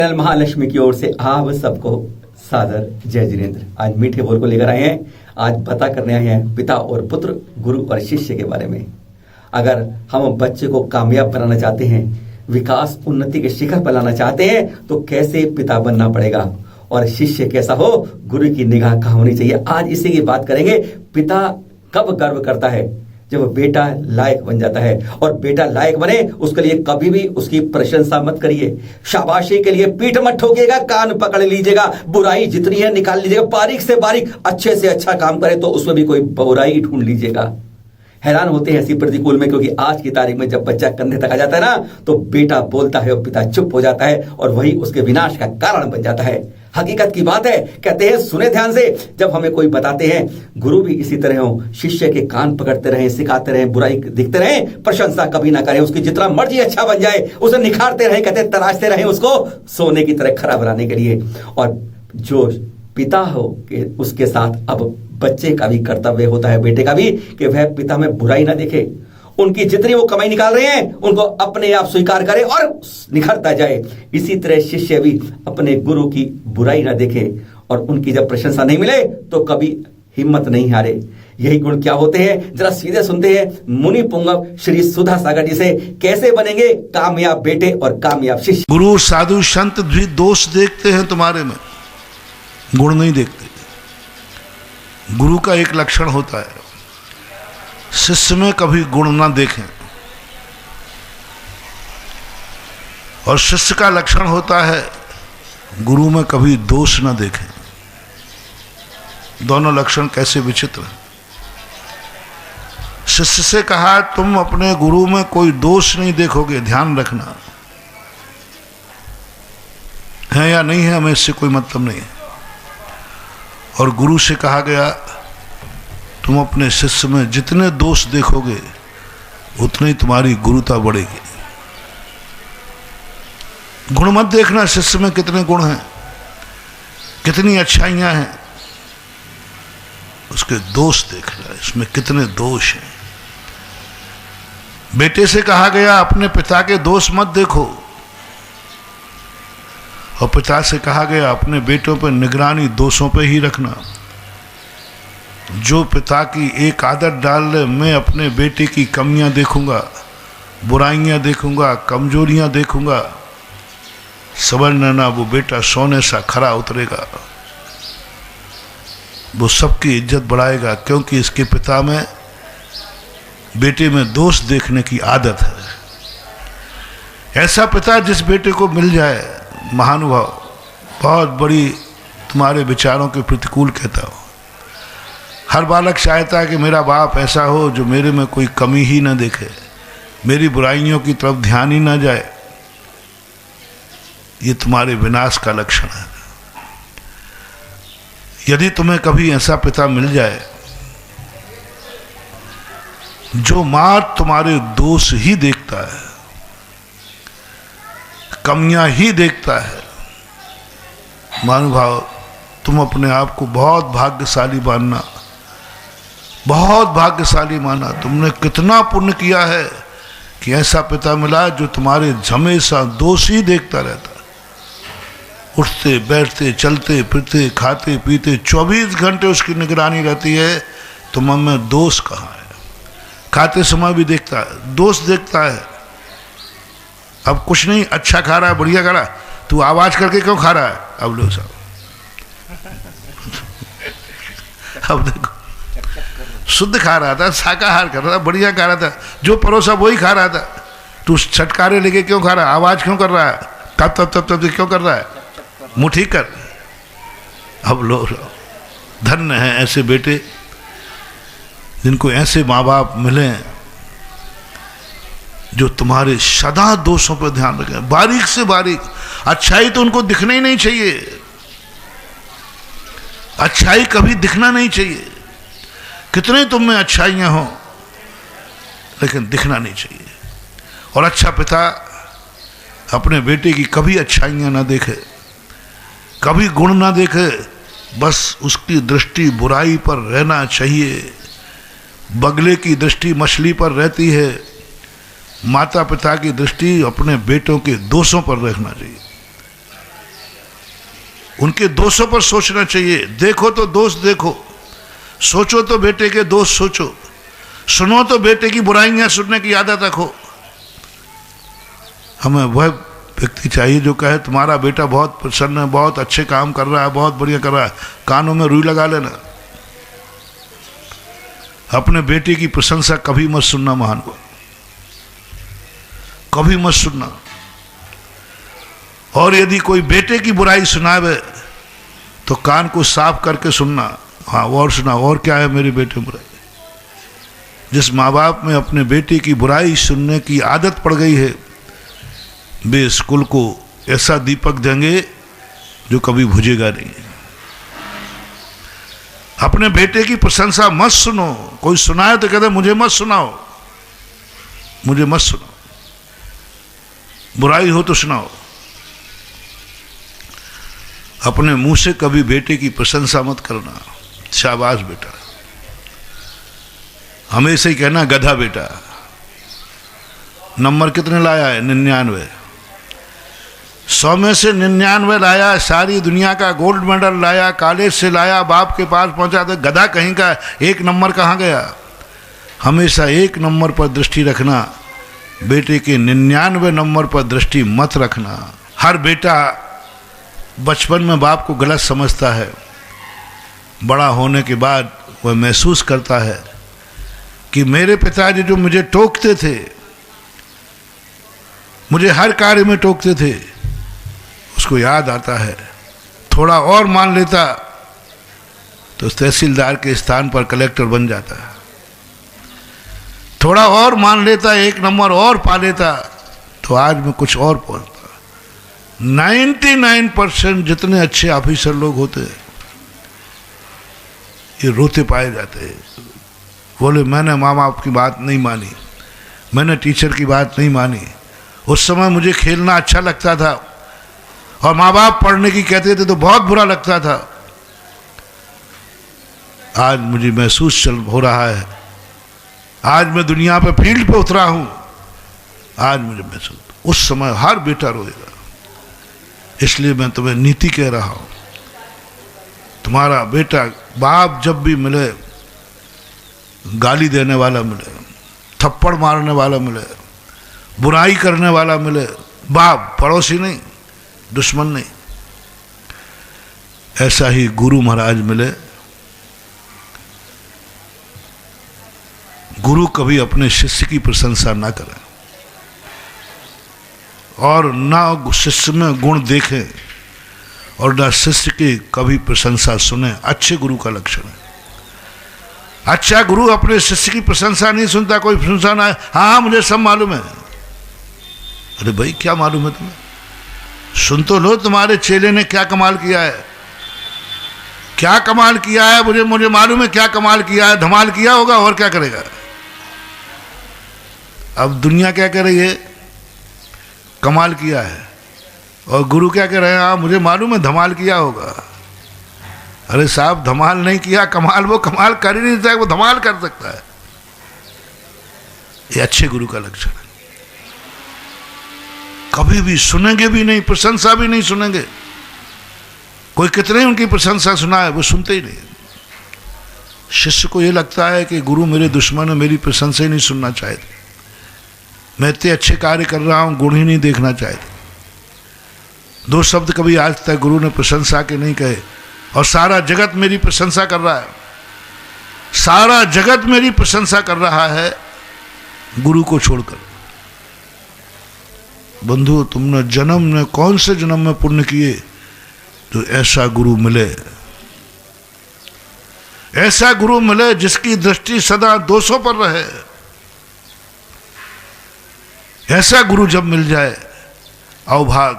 Channel Mahalakshmi की ओर से आप सबको सादर जय जिनेन्द्र। आज मीठे बोल को लेकर आए हैं। आज पता करने आए हैं पिता और पुत्र, गुरु और शिष्य के बारे में। अगर हम बच्चे को कामयाब बनाना चाहते हैं, विकास उन्नति के शिखर पर लाना चाहते हैं, तो कैसे पिता बनना पड़ेगा और शिष्य कैसा हो, गुरु की निगाह कहाँ होनी चाहिए। आज इसी की बात करेंगे। पिता कब गर्व करता है? जब बेटा लायक बन जाता है। और बेटा लायक बने उसके लिए कभी भी उसकी प्रशंसा मत करिए, शाबाशी के लिए पीठ मत ठोकिएगा, कान पकड़ लीजिएगा, बुराई जितनी है निकाल लीजिएगा, बारीक से बारीक अच्छे से अच्छा काम करे तो उसमें भी कोई बुराई ढूंढ लीजिएगा। हैरान होते हैं ऐसी प्रतिकूल में, क्योंकि आज की तारीख में जब बच्चा कंधे तक आ जाता है ना, तो बेटा बोलता है और पिता चुप हो जाता है, और वही उसके विनाश का कारण बन जाता है। हकीकत की बात है। कहते हैं, सुने ध्यान से, जब हमें कोई बताते हैं, गुरु भी इसी तरह हो, शिष्य के कान पकड़ते रहें, सिखाते रहें, बुराई दिखते रहें, प्रशंसा कभी ना करें, उसकी जितना मर्जी अच्छा बन जाए उसे निखारते रहें, कहते तराशते रहें उसको सोने की तरह खरा बनाने के लिए। और जो पिता हो कि उसके साथ अब बच्चे का भी कर्तव्य होता है, बेटे का भी, कि वह पिता में बुराई ना देखे। उनकी जितनी वो कमाई निकाल रहे हैं उनको अपने आप स्वीकार करे और निखरता जाए। इसी तरह शिष्य भी अपने गुरु की बुराई ना देखे, और उनकी जब प्रशंसा नहीं मिले तो कभी हिम्मत नहीं हारे। यही गुण क्या होते हैं, जरा सीधे सुनते हैं मुनि पुंगव श्री सुधा सागर जी से। कैसे बनेंगे कामयाब बेटे और कामयाब शिष्य? गुरु साधु संत भी दोष देखते हैं तुम्हारे में, गुण नहीं देखते। गुरु का एक लक्षण होता है, शिष्य में कभी गुण ना देखें, और शिष्य का लक्षण होता है गुरु में कभी दोष ना देखें। दोनों लक्षण कैसे विचित्र हैं। शिष्य से कहा, तुम अपने गुरु में कोई दोष नहीं देखोगे, ध्यान रखना, है या नहीं है हमें इससे कोई मतलब नहीं है। और गुरु से कहा गया, तुम अपने शिष्य में जितने दोष देखोगे उतनी ही तुम्हारी गुरुता बढ़ेगी। गुण मत देखना, शिष्य में कितने गुण हैं, कितनी अच्छाइयां हैं, उसके दोष देखना, इसमें कितने दोष हैं। बेटे से कहा गया, अपने पिता के दोष मत देखो, और पिता से कहा गया, अपने बेटों पर निगरानी दोषों पे ही रखना। जो पिता की एक आदत डाल ले, मैं अपने बेटे की कमियां देखूंगा, बुराइयां देखूंगा, कमजोरियां देखूंगा, समझना वो बेटा सोने सा खरा उतरेगा, वो सबकी इज्जत बढ़ाएगा, क्योंकि इसके पिता में, बेटे में दोष देखने की आदत है। ऐसा पिता जिस बेटे को मिल जाए, महानुभाव, बहुत बड़ी तुम्हारे विचारों के प्रतिकूल कहता हो। हर बालक चाहता है कि मेरा बाप ऐसा हो जो मेरे में कोई कमी ही ना देखे, मेरी बुराइयों की तरफ ध्यान ही ना जाए। ये तुम्हारे विनाश का लक्षण है। यदि तुम्हें कभी ऐसा पिता मिल जाए जो मात्र तुम्हारे दोष ही देखता है, कमियां ही देखता है, महानुभाव, तुम अपने आप को बहुत भाग्यशाली मानना, बहुत भाग्यशाली माना। तुमने कितना पुण्य किया है कि ऐसा पिता मिला जो तुम्हारे हमेशा दोष ही देखता रहता। उठते बैठते, चलते फिरते, खाते पीते 24 घंटे उसकी निगरानी रहती है, तुम में दोष कहाँ है। खाते समय भी देखता है, दोष देखता है। अब कुछ नहीं, अच्छा खा रहा है, बढ़िया खा रहा है, तू आवाज करके क्यों खा रहा है? अब लो साहब, अब देखो, शुद्ध खा रहा था, शाकाहार कर रहा था, बढ़िया खा रहा था, जो परोसा वही खा रहा था, तू छटकारे लेके क्यों खा रहा है? आवाज क्यों कर रहा है? तब तब तब तब क्यों कर रहा है? मुट्ठी कर। अब लो, धन्य है ऐसे बेटे जिनको ऐसे माँ बाप मिले जो तुम्हारे सदा दोषों पर ध्यान रखें, बारीक से बारीक। अच्छाई तो उनको दिखना ही नहीं चाहिए, अच्छाई कभी दिखना नहीं चाहिए। कितने तुम में अच्छाइयां हो, लेकिन दिखना नहीं चाहिए। और अच्छा पिता अपने बेटे की कभी अच्छाइयां ना देखे, कभी गुण ना देखे, बस उसकी दृष्टि बुराई पर रहना चाहिए। बगले की दृष्टि मछली पर रहती है, माता पिता की दृष्टि अपने बेटों के दोषों पर रखना चाहिए। उनके दोषों पर सोचना चाहिए। देखो तो दोष देखो, सोचो तो बेटे के दोष सोचो, सुनो तो बेटे की बुराइयां सुनने की आदत रखो। हमें वह व्यक्ति चाहिए जो कहे तुम्हारा बेटा बहुत प्रसन्न है, बहुत अच्छे काम कर रहा है, बहुत बढ़िया कर रहा है, कानों में रुई लगा लेना। अपने बेटे की प्रशंसा कभी मत सुनना महानुभाव, कभी मत सुनना। और यदि कोई बेटे की बुराई सुनावे तो कान को साफ करके सुनना। हाँ, और सुना, और क्या है मेरे बेटे में बुराई। जिस माँ बाप में अपने बेटे की बुराई सुनने की आदत पड़ गई है, वे स्कूल को ऐसा दीपक देंगे जो कभी बुझेगा नहीं। अपने बेटे की प्रशंसा मत सुनो। कोई सुनाए तो कहते मुझे मत सुनाओ, मुझे मत सुनाओ, बुराई हो तो सुनाओ। अपने मुंह से कभी बेटे की प्रशंसा मत करना। शाबाश बेटा, हमेशा ही कहना गधा बेटा। नंबर कितने लाया है? 99। 100 में से 99 लाया, सारी दुनिया का गोल्ड मेडल लाया, कॉलेज से लाया, बाप के पास पहुंचा, तो गधा कहीं का 1 नंबर कहाँ गया? हमेशा 1 नंबर पर दृष्टि रखना, बेटे के 99 नंबर पर दृष्टि मत रखना। हर बेटा बचपन में बाप को गलत समझता है, बड़ा होने के बाद वह महसूस करता है कि मेरे पिताजी जो मुझे टोकते थे, मुझे हर कार्य में टोकते थे, उसको याद आता है। थोड़ा और मान लेता तो तहसीलदार के स्थान पर कलेक्टर बन जाता। थोड़ा और मान लेता, 1 नंबर और पा लेता, तो आज मैं कुछ और पहुंचता। 99% जितने अच्छे ऑफिसर लोग होते हैं ये रोते पाए जाते हैं। बोले मैंने माँ बाप की बात नहीं मानी, मैंने टीचर की बात नहीं मानी। उस समय मुझे खेलना अच्छा लगता था और माँ बाप पढ़ने की कहते थे तो बहुत बुरा लगता था। आज मुझे महसूस हो रहा है, आज मैं दुनिया पे फील्ड पे उतरा हूं, आज मुझे महसूस। उस समय हर बेटा रोएगा। इसलिए मैं तुम्हें नीति कह रहा हूं, तुम्हारा बेटा बाप जब भी मिले, गाली देने वाला मिले, थप्पड़ मारने वाला मिले, बुराई करने वाला मिले, बाप, पड़ोसी नहीं, दुश्मन नहीं, ऐसा ही गुरु महाराज मिले। गुरु कभी अपने शिष्य की प्रशंसा ना करें और ना शिष्य में गुण देखें और ना शिष्य की कभी प्रशंसा सुने। अच्छे गुरु का लक्षण है। अच्छा गुरु अपने शिष्य की प्रशंसा नहीं सुनता। कोई प्रशंसा ना है, हाँ मुझे सब मालूम है। अरे भाई क्या मालूम है तुम्हें? सुन तो लो, तुम्हारे चेले ने क्या कमाल किया है, क्या कमाल किया है। मुझे मालूम है क्या कमाल किया है। धमाल किया होगा, और क्या करेगा। अब दुनिया क्या कह रही है? कमाल किया है। और गुरु क्या कह रहे हैं? हाँ मुझे मालूम है धमाल किया होगा। अरे साहब, धमाल नहीं किया, कमाल वो कमाल कर ही नहीं सकता, वो धमाल कर सकता है। ये अच्छे गुरु का लक्षण है। कभी भी सुनेंगे भी नहीं, प्रशंसा भी नहीं सुनेंगे। कोई कितने उनकी प्रशंसा सुना है, वो सुनते ही नहीं। शिष्य को ये लगता है कि गुरु मेरे दुश्मन है, मेरी प्रशंसा ही नहीं सुनना चाहते, मैं इतने अच्छे कार्य कर रहा हूं, गुण ही नहीं देखना चाहते। 2 शब्द कभी आज तक गुरु ने प्रशंसा के नहीं कहे, और सारा जगत मेरी प्रशंसा कर रहा है, सारा जगत मेरी प्रशंसा कर रहा है गुरु को छोड़कर। बंधु, तुमने जन्म में कौन से जन्म में पुण्य किए तो ऐसा गुरु मिले, ऐसा गुरु मिले जिसकी दृष्टि सदा दोषों पर रहे। ऐसा गुरु जब मिल जाए, अवभाग,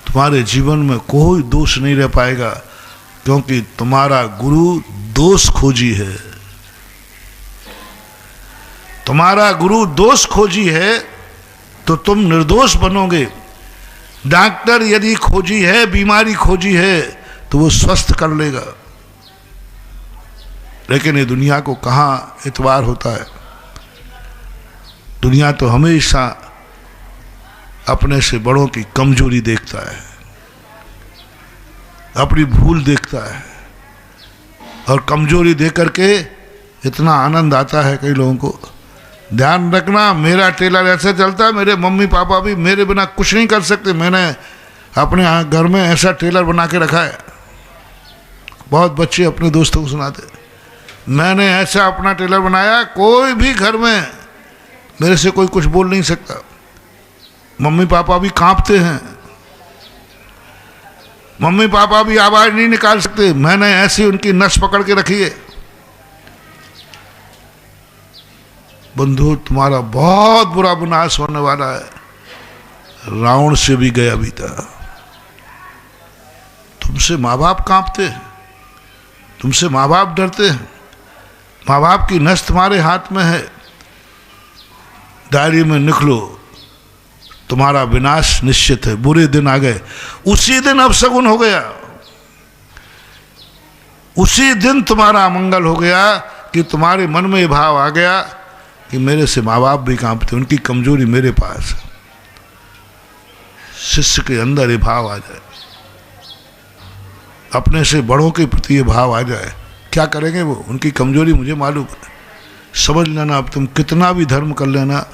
तुम्हारे जीवन में कोई दोष नहीं रह पाएगा, क्योंकि तुम्हारा गुरु दोष खोजी है। तुम्हारा गुरु दोष खोजी है तो तुम निर्दोष बनोगे। डॉक्टर यदि खोजी है, बीमारी खोजी है, तो वो स्वस्थ कर लेगा। लेकिन ये दुनिया को कहाँ इतबार होता है। दुनिया तो हमेशा अपने से बड़ों की कमजोरी देखता है। अपनी भूल देखता है और कमजोरी देख करके इतना आनंद आता है कई लोगों को। ध्यान रखना, मेरा टेलर ऐसे चलता है, मेरे मम्मी पापा भी मेरे बिना कुछ नहीं कर सकते। मैंने अपने घर में ऐसा टेलर बना के रखा है। बहुत बच्चे अपने दोस्तों को सुनाते, मैंने ऐसा अपना टेलर बनाया, कोई भी घर में मेरे से कोई कुछ बोल नहीं सकता। मम्मी पापा भी कांपते हैं, मम्मी पापा भी आवाज नहीं निकाल सकते। मैंने ऐसी उनकी नस पकड़ के रखी है। बंधु, तुम्हारा बहुत बुरा विनाश होने वाला है। रावण से भी गया बीता। तुमसे माँ बाप कांपते हैं, तुमसे माँ बाप डरते हैं, माँ बाप की नस तुम्हारे हाथ में है। डायरी में लिख लो, तुम्हारा विनाश निश्चित है। बुरे दिन आ गए, उसी दिन अपशगुन हो गया, उसी दिन तुम्हारा अमंगल हो गया कि तुम्हारे मन में भाव आ गया कि मेरे से माँ बाप भी कांपते, उनकी कमजोरी मेरे पास है। शिष्य के अंदर ये भाव आ जाए, अपने से बड़ों के प्रति ये भाव आ जाए, क्या करेंगे वो? उनकी कमजोरी मुझे मालूम है। समझ लेना, अब तुम कितना भी धर्म कर लेना,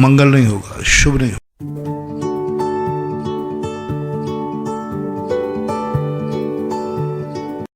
मंगल नहीं होगा, शुभ नहीं होगा।